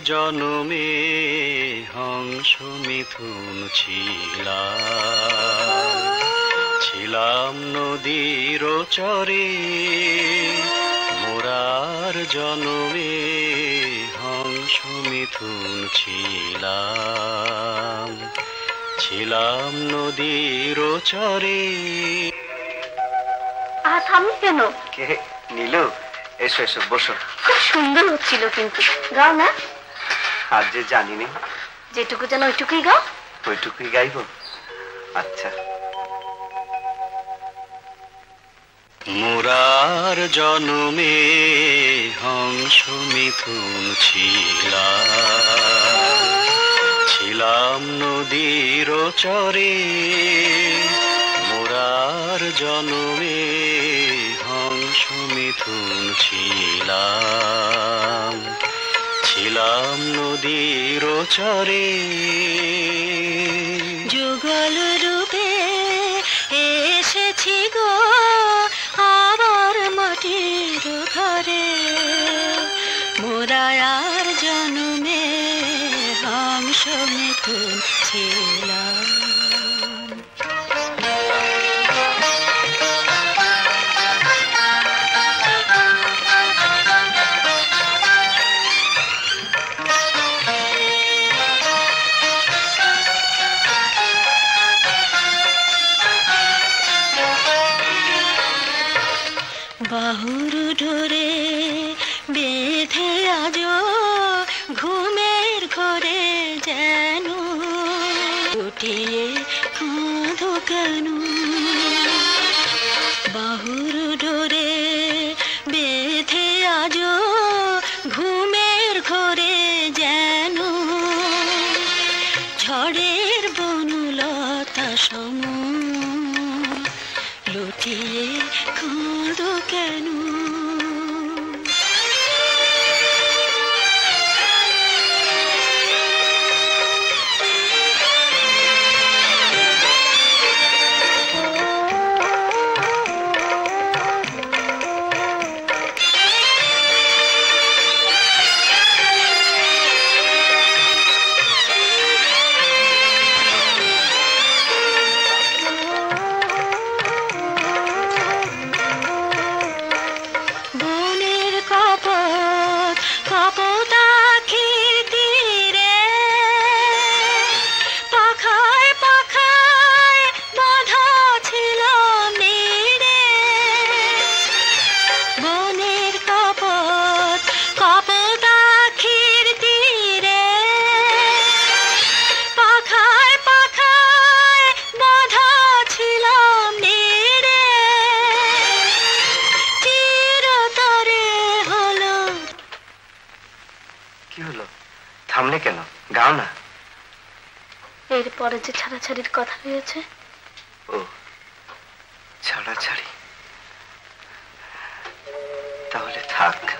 জনমে হংস মিথুন ছিলাম নদীর চরে। মোরার জনমে হংস মিথুন ছিলাম নদীর চরে। থামি কেন? কে? নীলু, এসো এসো বসো। খুব সুন্দর হচ্ছিল কিন্তু, গাও না। আর যে জানি না, যেটুকু যেন ওইটুকুই গাও। ওইটুকুই গাইব। আচ্ছা। মোরার জনমে হংস মিথুন ছিলাম নদীর চরে। মোরার জনমে হংস মিথুন ছিলাম নদীর চরে। যুগল রূপে এসেছি গো আবার মাটির ঘরে। মোরার জন্মে হংস মিথুন ছিলাম। বাহুর ঢোরে বেঁধে আজ ঘুমের ঘরে যেন উঠিয়ে কাঁদো কেন। বাহুর ঢোরে বেঁধে আজ ঘুমের ঘরে যেন ঝড়ের বনলতা সম লুটিয়ে কাঁদো কেন। থামলে কেন? গাও না। এরপরে যে ছাড়াছাড়ির কথা রয়েছে। ও ছাড়াছাড়ি, তাহলে থাক।